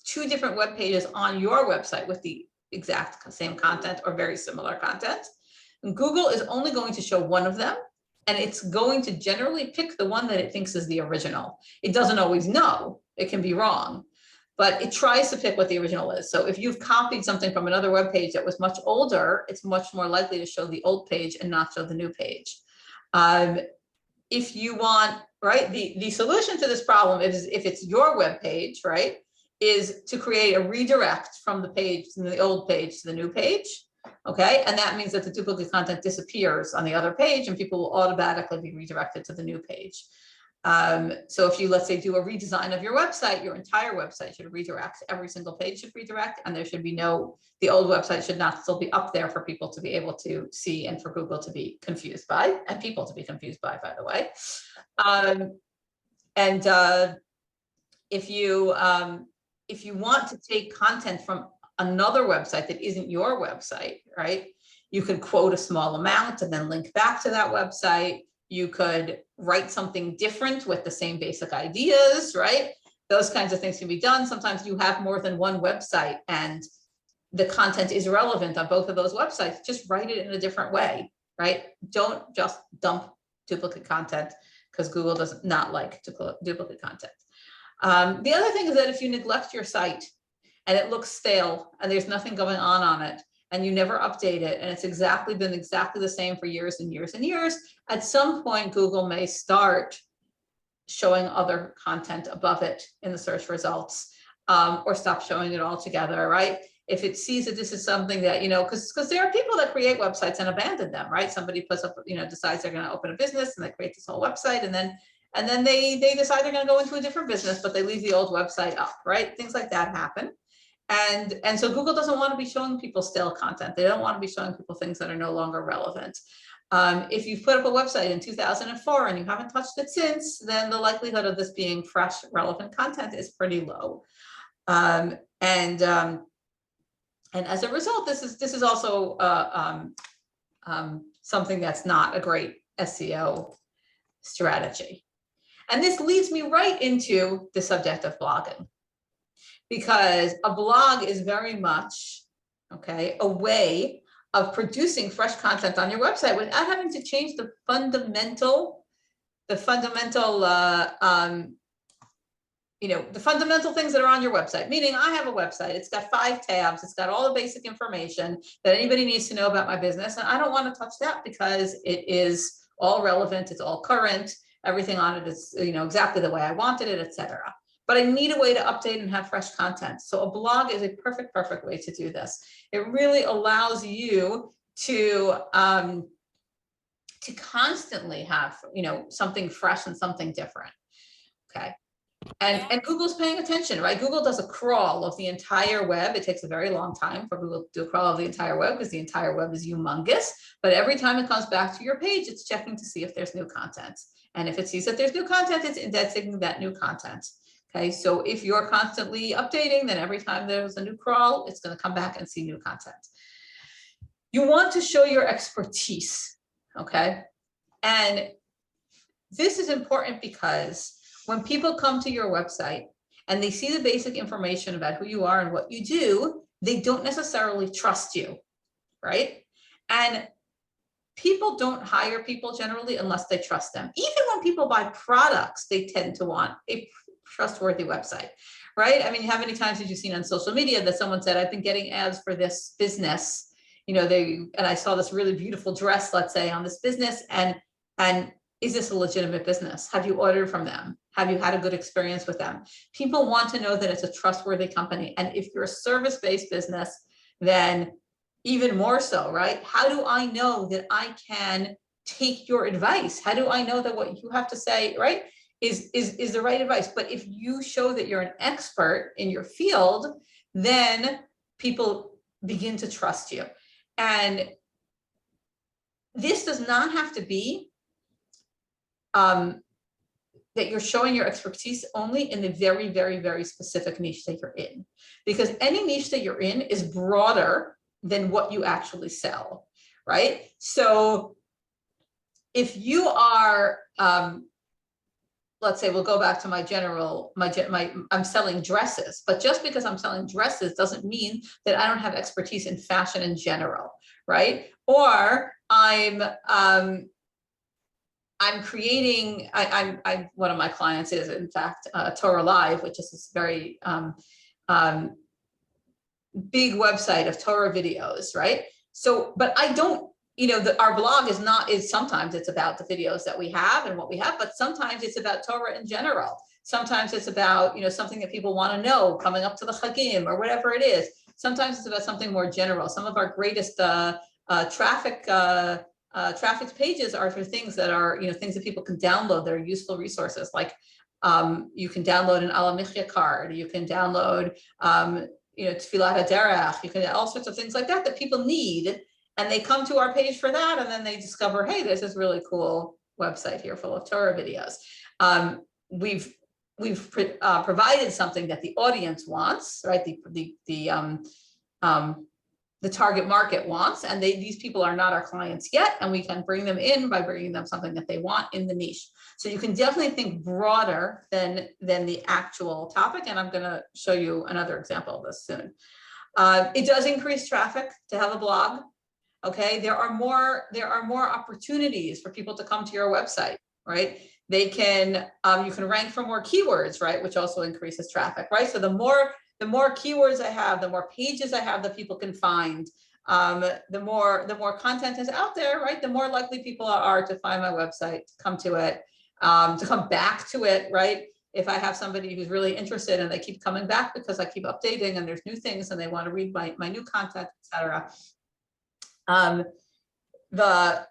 two different web pages on your website with the exact same content or very similar content, Google is only going to show one of them, and it's going to generally pick the one that it thinks is the original. It doesn't always know, it can be wrong, but it tries to pick what the original is. So if you've copied something from another web page that was much older, it's much more likely to show the old page and not show the new page. If you want, right, the solution to this problem is, if it's your web page, right, is to create a redirect from the page, from the old page to the new page. Okay, and that means that the duplicate content disappears on the other page and people will automatically be redirected to the new page. So if you, let's say, do a redesign of your website, your entire website should redirect, every single page should redirect, and there should be the old website should not still be up there for people to be able to see and for Google to be confused by, and people to be confused by the way. If you want to take content from another website that isn't your website, right, you could quote a small amount and then link back to that website. You could write something different with the same basic ideas, right? Those kinds of things can be done. Sometimes you have more than one website and the content is relevant on both of those websites. Just write it in a different way, right? Don't just dump duplicate content, because Google does not like duplicate content. The other thing is that if you neglect your site and it looks stale and there's nothing going on it, and you never update it, and it's been exactly the same for years and years and years, at some point Google may start showing other content above it in the search results, or stop showing it altogether, right? If it sees that this is something that, because there are people that create websites and abandon them, right? Somebody puts up, decides they're going to open a business and they create this whole website, and then they decide they're going to go into a different business, but they leave the old website up, right? Things like that happen. And so Google doesn't want to be showing people stale content. They don't want to be showing people things that are no longer relevant. If you've put up a website in 2004 and you haven't touched it since, then the likelihood of this being fresh, relevant content is pretty low. And as a result, this is also something that's not a great SEO strategy. And this leads me right into the subject of blogging, because a blog is very much, okay, a way of producing fresh content on your website without having to change the fundamental things that are on your website. Meaning, I have a website, it's got 5 tabs, it's got all the basic information that anybody needs to know about my business, and I don't want to touch that because it is all relevant, it's all current, everything on it is, exactly the way I wanted it, etc. But I need a way to update and have fresh content. So a blog is a perfect way to do this. It really allows you to constantly have, something fresh and something different. Okay. And Google's paying attention, right? Google does a crawl of the entire web. It takes a very long time for Google to do a crawl of the entire web because the entire web is humongous. But every time it comes back to your page, it's checking to see if there's new content. And if it sees that there's new content, it's indexing that new content. Okay, so if you're constantly updating, then every time there's a new crawl, it's going to come back and see new content. You want to show your expertise, okay? And this is important because when people come to your website and they see the basic information about who you are and what you do, they don't necessarily trust you, right? And people don't hire people generally unless they trust them. Even when people buy products, they tend to want a trustworthy website, right? I mean, how many times have you seen on social media that someone said, I've been getting ads for this business, you know, and I saw this really beautiful dress, let's say, on this business, and is this a legitimate business? Have you ordered from them? Have you had a good experience with them? People want to know that it's a trustworthy company. And if you're a service-based business, then even more so, right? How do I know that I can take your advice? How do I know that what you have to say, right, is the right advice? But if you show that you're an expert in your field, then people begin to trust you. And this does not have to be that you're showing your expertise only in the very, very, very specific niche that you're in, because any niche that you're in is broader than what you actually sell, right? So if you are, let's say, we'll go back to my general, I'm selling dresses, but just because I'm selling dresses doesn't mean that I don't have expertise in fashion in general, right? Or I'm creating, one of my clients is, in fact, Torah Live, which is this very big website of Torah videos, right? So, but I don't, you know, our blog is sometimes it's about the videos that we have and what we have, but sometimes it's about Torah in general. Sometimes it's about, you know, something that people want to know coming up to the Chagim or whatever it is. Sometimes it's about something more general. Some of our greatest traffic pages are for things that are, you know, things that people can download that are useful resources. Like you can download an Ala Michya card. You can download, you know, Tfilat HaDerech. You can all sorts of things like that that people need. And they come to our page for that. And then they discover, hey, there's this really cool website here full of Torah videos. We've provided something that the audience wants, right? The target market wants, and these people are not our clients yet, and we can bring them in by bringing them something that they want in the niche. So you can definitely think broader than the actual topic, and I'm going to show you another example of this soon. It does increase traffic to have a blog. Okay, there are more opportunities for people to come to your website, right? They can you can rank for more keywords, right, which also increases traffic, right? So the more keywords I have, the more pages I have that people can find, the more content is out there, right? The more likely people are to find my website, to come to it, to come back to it, right? If I have somebody who's really interested and they keep coming back because I keep updating and there's new things and they want to read my new content, etc. The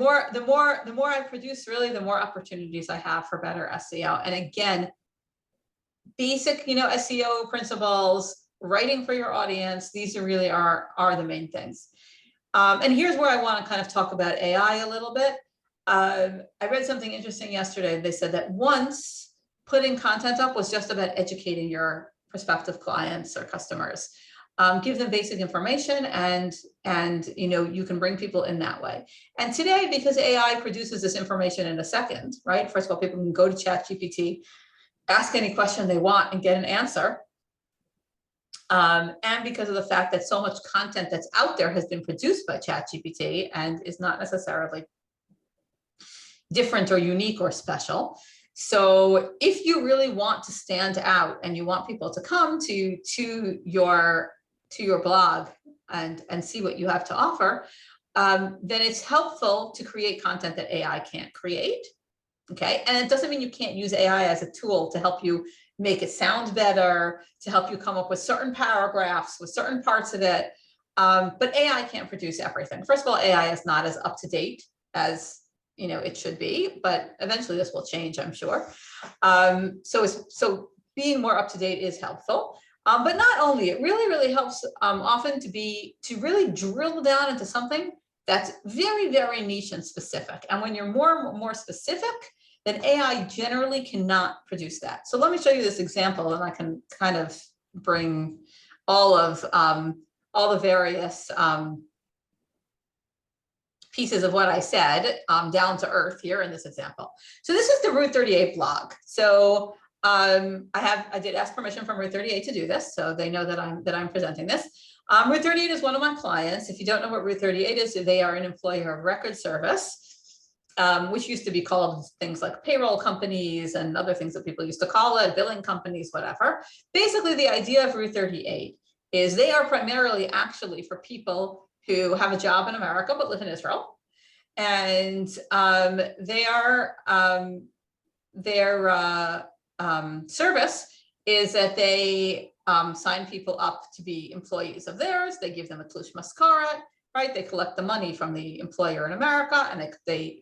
more I produce, really, the more opportunities I have for better SEO. And again, basic, you know, SEO principles, writing for your audience, these really are the main things. And here's where I want to kind of talk about AI a little bit. I read something interesting yesterday. They said that once putting content up was just about educating your prospective clients or customers. Give them basic information and you know, you can bring people in that way. And today, because AI produces this information in a second, right? First of all, people can go to ChatGPT, ask any question they want and get an answer. And because of the fact that so much content that's out there has been produced by ChatGPT and is not necessarily different or unique or special. So if you really want to stand out and you want people to come to your blog and see what you have to offer, then it's helpful to create content that AI can't create. Okay, and it doesn't mean you can't use AI as a tool to help you make it sound better, to help you come up with certain paragraphs, with certain parts of it. But AI can't produce everything. First of all, AI is not as up to date as, you know, it should be, but eventually this will change, I'm sure. So being more up to date is helpful. But not only, it really helps often to really drill down into something that's very, very niche and specific. And when you're more specific, then AI generally cannot produce that. So let me show you this example, and I can kind of bring all the various pieces of what I said down to earth here in this example. So this is the Route 38 blog. So I did ask permission from Route 38 to do this, so they know that I'm presenting this. Route 38 is one of my clients. If you don't know what Route 38 is, they are an employer of record service, which used to be called things like payroll companies and other things that people used to call it, billing companies, whatever. Basically, the idea of Route 38 is they are primarily actually for people who have a job in America but live in Israel. And their service is that they sign people up to be employees of theirs. They give them a tlush maskarat, right? They collect the money from the employer in America, and they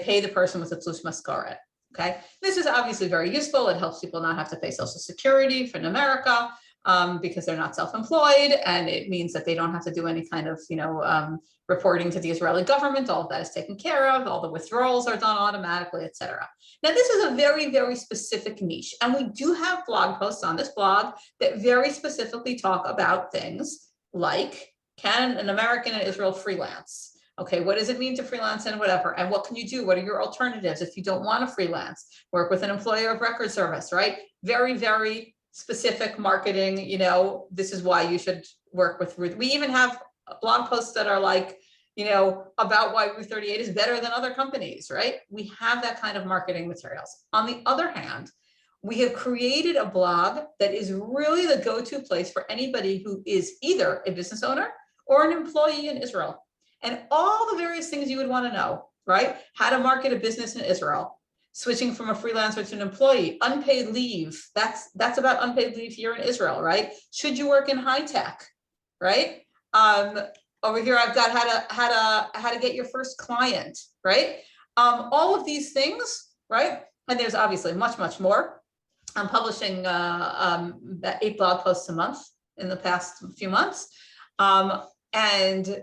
pay the person with a tlush maskarat. Okay, this is obviously very useful. It helps people not have to pay Social Security in America because they're not self-employed, and it means that they don't have to do any kind of, reporting to the Israeli government. All of that is taken care of. All the withdrawals are done automatically, etc. Now, this is a very, very specific niche, and we do have blog posts on this blog that very specifically talk about things like, can an American in Israel freelance? Okay, what does it mean to freelance and whatever? And what can you do? What are your alternatives if you don't want to freelance? Work with an employer of record service, right? Very, very specific marketing. This is why you should work with Ruth. We even have blog posts that are like, about why Route 38 is better than other companies, right? We have that kind of marketing materials. On the other hand, we have created a blog that is really the go-to place for anybody who is either a business owner or an employee in Israel. And all the various things you would want to know, right? How to market a business in Israel, switching from a freelancer to an employee, unpaid leave. That's about unpaid leave here in Israel, right? Should you work in high tech, right? Over here, I've got how to get your first client, right? All of these things, right? And there's obviously much, much more. I'm publishing 8 blog posts a month in the past few months. And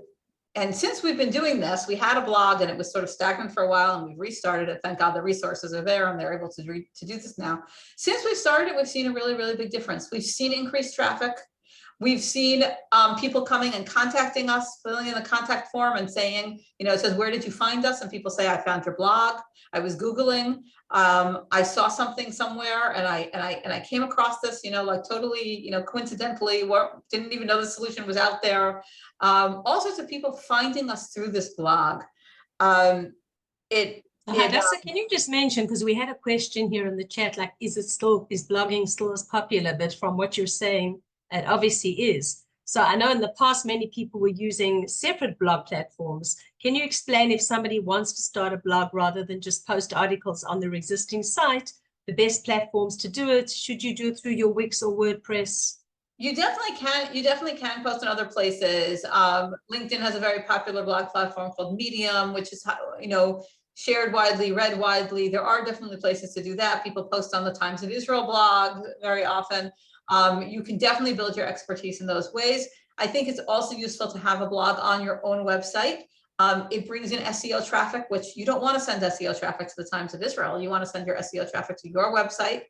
since we've been doing this, we had a blog and it was sort of stagnant for a while, and we've restarted it. Thank God the resources are there and they're able to do this now. Since we started it, we've seen a really, really big difference. We've seen increased traffic. We've seen people coming and contacting us, filling in the contact form and saying, it says, where did you find us? And people say, I found your blog. I was Googling. I saw something somewhere and I came across this, like totally, coincidentally, didn't even know the solution was out there. All sorts of people finding us through this blog. Hadassah, can you just mention, because we had a question here in the chat, like, is blogging still as popular? But from what you're saying, it obviously is. So I know in the past, many people were using separate blog platforms. Can you explain, if somebody wants to start a blog rather than just post articles on their existing site, the best platforms to do it? Should you do it through your Wix or WordPress? You definitely can. You definitely can post in other places. LinkedIn has a very popular blog platform called Medium, which is, shared widely, read widely. There are definitely places to do that. People post on the Times of Israel blog very often. You can definitely build your expertise in those ways. I think it's also useful to have a blog on your own website. It brings in SEO traffic, which you don't want to send SEO traffic to the Times of Israel. You want to send your SEO traffic to your website.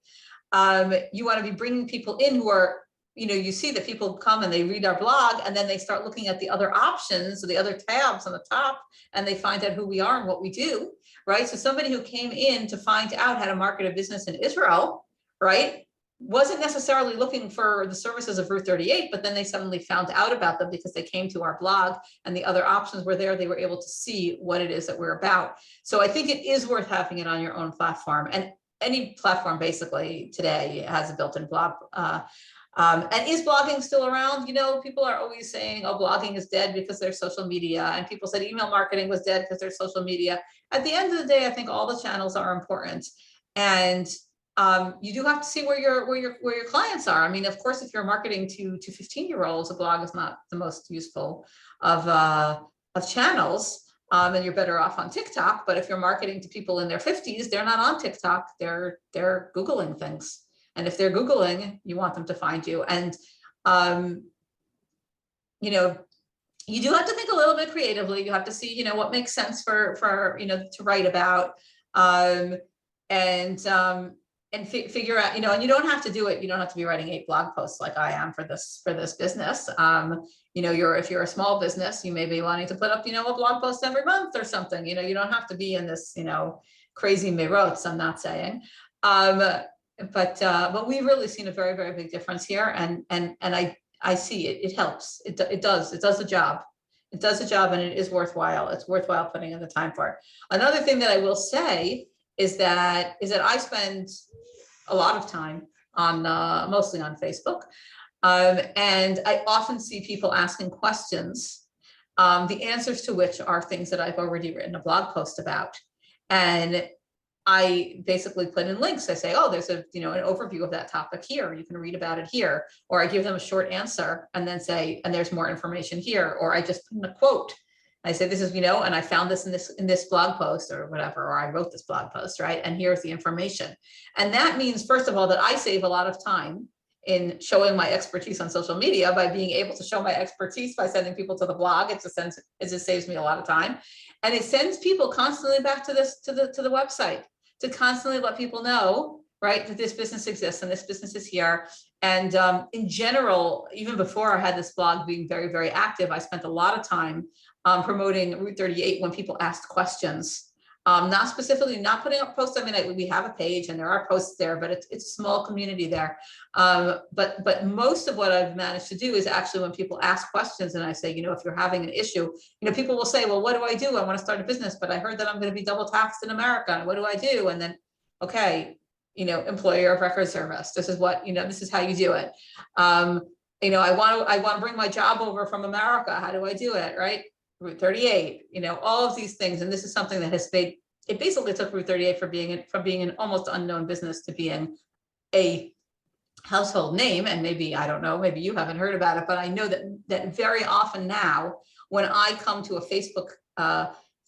You want to be bringing people in who are, you see that people come and they read our blog and then they start looking at the other options, the other tabs on the top, and they find out who we are and what we do, right? So somebody who came in to find out how to market a business in Israel, right, wasn't necessarily looking for the services of Route 38, but then they suddenly found out about them because they came to our blog and the other options were there. They were able to see what it is that we're about. So I think it is worth having it on your own platform, and any platform basically today has a built-in blog. And is blogging still around? People are always saying, oh, blogging is dead because there's social media, and people said email marketing was dead because there's social media. At the end of the day, I think all the channels are important, and you do have to see where your clients are. I mean, of course, if you're marketing to 15-year-olds, a blog is not the most useful of channels, and you're better off on TikTok. But if you're marketing to people in their 50s, they're not on TikTok. They're Googling things. And if they're Googling, you want them to find you. And, you do have to think a little bit creatively. You have to see, what makes sense for to write about, and figure out, and you don't have to do it. You don't have to be writing 8 blog posts like I am for this business. If you're a small business, you may be wanting to put up, a blog post every month or something. You don't have to be in this, crazy merots, I'm not saying. But we've really seen a very, very big difference here. And I see it, it helps. It does the job. It does the job, and it is worthwhile. It's worthwhile putting in the time for it. Another thing that I will say is that I spend a lot of time on mostly on Facebook. And I often see people asking questions, the answers to which are things that I've already written a blog post about. And I basically put in links. I say, oh, there's an overview of that topic here. You can read about it here. Or I give them a short answer and then say, and there's more information here. Or I just put in a quote. I say, this is, and I found this in this blog post or whatever, or I wrote this blog post, right? And here's the information. And that means, first of all, that I save a lot of time in showing my expertise on social media by being able to show my expertise by sending people to the blog. It just saves me a lot of time. And it sends people constantly back to the website to constantly let people know, right, that this business exists and this business is here. And in general, even before I had this blog being very, very active, I spent a lot of time promoting Route 38 when people asked questions. Not specifically, not putting up posts. I mean, we have a page and there are posts there, but it's a small community there. But most of what I've managed to do is actually when people ask questions and I say, if you're having an issue, people will say, well, what do I do? I want to start a business, but I heard that I'm going to be double taxed in America. And what do I do? And then, okay, employer of record service. This is what, this is how you do it. I want to bring my job over from America. How do I do it? Right. Route 38, all of these things. And this is something that has made, it basically took Route 38 from being an almost unknown business to being a household name. And maybe, I don't know, maybe you haven't heard about it, but I know that very often now, when I come to a Facebook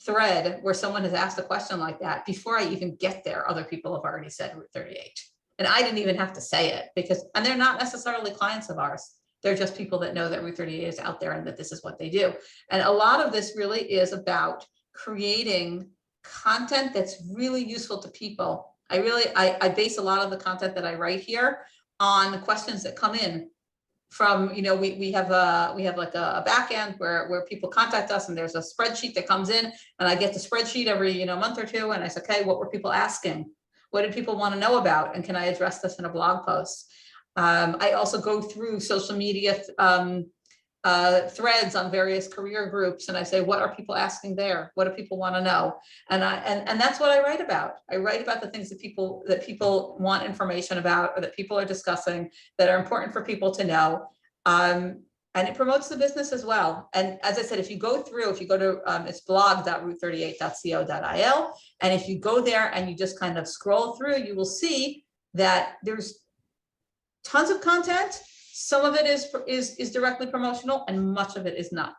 thread where someone has asked a question like that, before I even get there, other people have already said Route 38. And I didn't even have to say it and they're not necessarily clients of ours. They're just people that know that Route 38 is out there and that this is what they do. And a lot of this really is about creating content that's really useful to people. I base a lot of the content that I write here on the questions that come in from, we have like a back end where people contact us and there's a spreadsheet that comes in and I get the spreadsheet every, month or two. And I say, okay, what were people asking? What did people want to know about? And can I address this in a blog post? I also go through social media threads on various career groups, and I say, what are people asking there? What do people want to know? And that's what I write about. I write about the things that people want information about, or that people are discussing, that are important for people to know. And it promotes the business as well. And as I said, if you go to it's blog.route38.co.il, and if you go there and you just kind of scroll through, you will see that there's tons of content. Some of it is directly promotional and much of it is not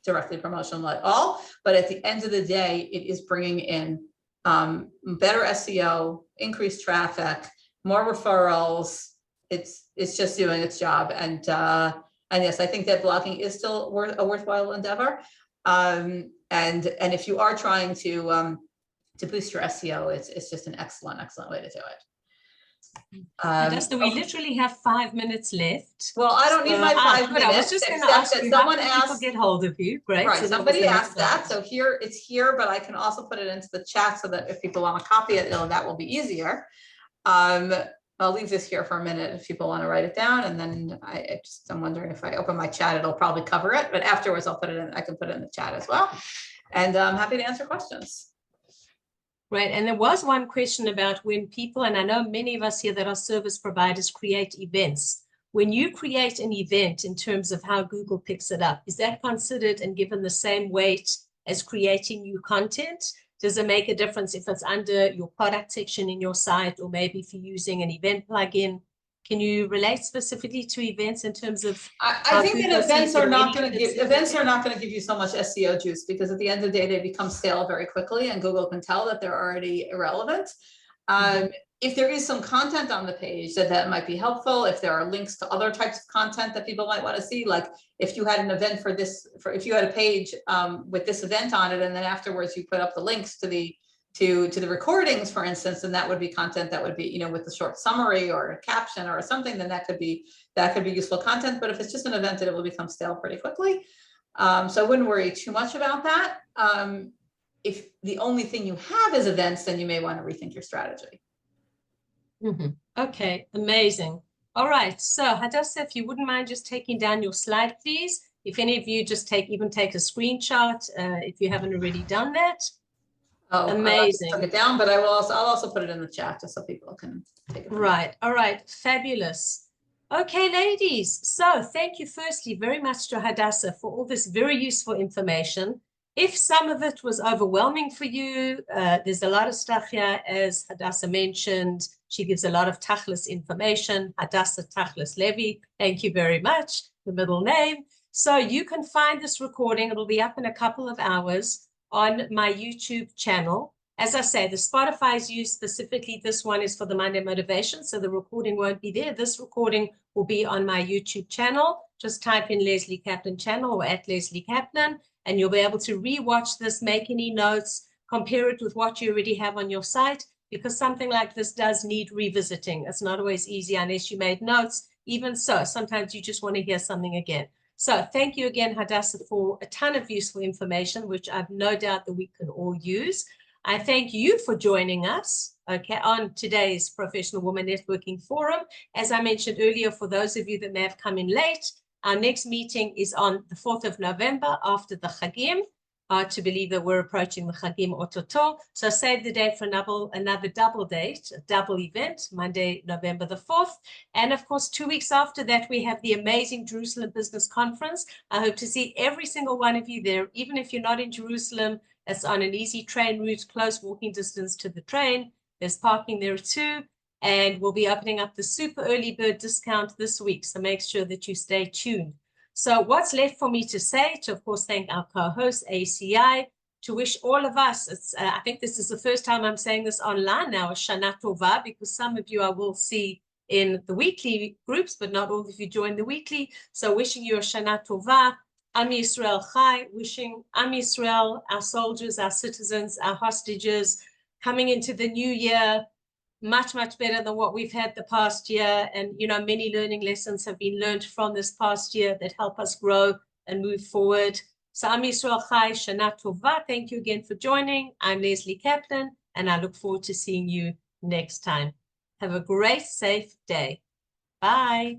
directly promotional at all. But at the end of the day, it is bringing in better SEO, increased traffic, more referrals. It's just doing its job. And yes, I think that blogging is still a worthwhile endeavor. And if you are trying to boost your SEO, it's just an excellent way to do it. Hadassah, we literally have 5 minutes left. Well, I don't need my 5 minutes. I was just going to ask you, someone how people get hold of you. Great. Right. So somebody asked that. So it's here, but I can also put it into the chat so that if people want to copy it, that will be easier. I'll leave this here for a minute if people want to write it down. And then I'm wondering if I open my chat, it'll probably cover it. But afterwards, I can put it in the chat as well. And I'm happy to answer questions. Right. And there was one question about when people, and I know many of us here that are service providers, create events. When you create an event in terms of how Google picks it up, is that considered and given the same weight as creating new content? Does it make a difference if it's under your product section in your site, or maybe if you're using an event plugin? Can you relate specifically to events in terms of? I think that events are not going to give you so much SEO juice, because at the end of the day, they become stale very quickly, and Google can tell that they're already irrelevant. If there is some content on the page that might be helpful, if there are links to other types of content that people might want to see, like if you had an event if you had a page with this event on it, and then afterwards you put up the links to the recordings, for instance, and that would be content that would be, with a short summary or a caption or something, then that could be useful content. But if it's just an event, it will become stale pretty quickly. So I wouldn't worry too much about that. if the only thing you have is events, then you may want to rethink your strategy. Okay, amazing. All right, so Hadassah, if you wouldn't mind just taking down your slide, please. If any of you just even take a screenshot, if you haven't already done that. Oh, amazing. I took it down, but I'll also put it in the chat just so people can take it. Right. All right. Fabulous. Okay, ladies. So thank you firstly very much to Hadassah for all this very useful information. If some of it was overwhelming for you, there's a lot of stuff here, as Hadassah mentioned. She gives a lot of tachlis information. Hadassah Levy. Thank you very much. The middle name. So you can find this recording. It'll be up in a couple of hours on my YouTube channel. As I say, the Spotify is used specifically. This one is for the Monday Motivation, so the recording won't be there. This recording will be on my YouTube channel. Just type in Lesley Kaplan channel or at Lesley Kaplan, and you'll be able to rewatch this, make any notes, compare it with what you already have on your site, because something like this does need revisiting. It's not always easy unless you made notes. Even so, sometimes you just want to hear something again. So thank you again, Hadassah, for a ton of useful information, which I've no doubt that we can all use. I thank you for joining us, okay, on today's Professional Women Networking Forum. As I mentioned earlier, for those of you that may have come in late, our next meeting is on the 4th of November after the Chagim. Hard to believe that we're approaching the Chagim Ototo. So save the date for another double date, a double event, Monday, November the 4th. And of course, 2 weeks after that, we have the amazing Jerusalem Business Conference. I hope to see every single one of you there, even if you're not in Jerusalem. It's on an easy train route, close walking distance to the train. There's parking there too. And we'll be opening up the super early bird discount this week. So make sure that you stay tuned. So what's left for me to say, to of course thank our co-host ACI, to wish all of us, I think this is the first time I'm saying this online now, a Shana Tova, because some of you I will see in the weekly groups, but not all of you join the weekly. So wishing you a Shana Tova. Am Yisrael Chai, wishing Am Yisrael, our soldiers, our citizens, our hostages, coming into the new year, much, much better than what we've had the past year. And, you know, many learning lessons have been learned from this past year that help us grow and move forward. So Am Yisrael Chai, Shana Tova. Thank you again for joining. I'm Lesley Kaplan, and I look forward to seeing you next time. Have a great, safe day. Bye.